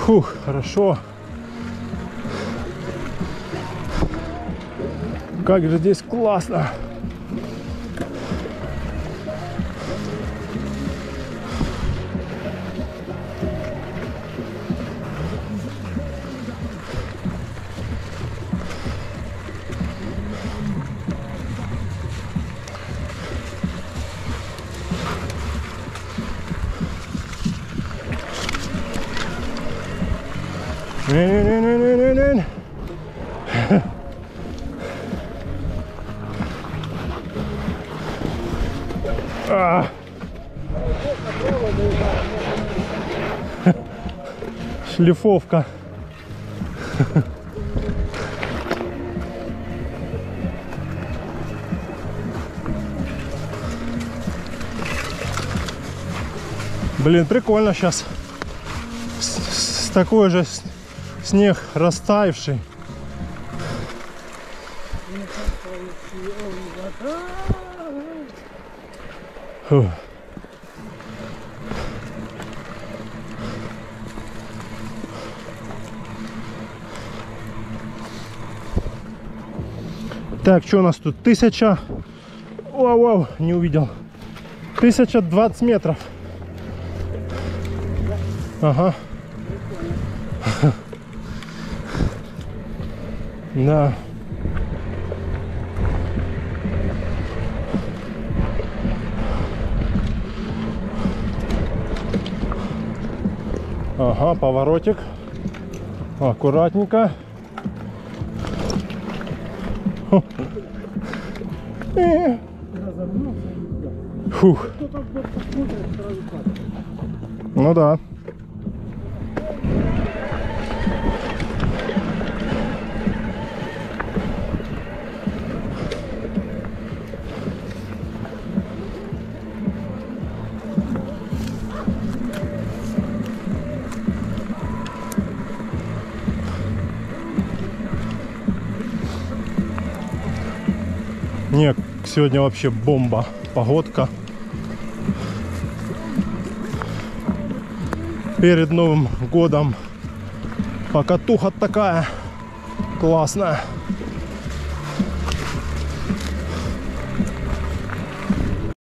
Фух, хорошо. Как же здесь классно. Не-не-не-не-не-не. Шлифовка. Блин, прикольно сейчас. Такой же снег растаявший. Фух. Так, что у нас тут? 1000... Вау, не увидел. 1020 метров. Ага. Да. Ага, поворотик. Аккуратненько. Фух. Ну да. Нет, сегодня вообще бомба. Погодка. Перед Новым годом покатуха такая классная.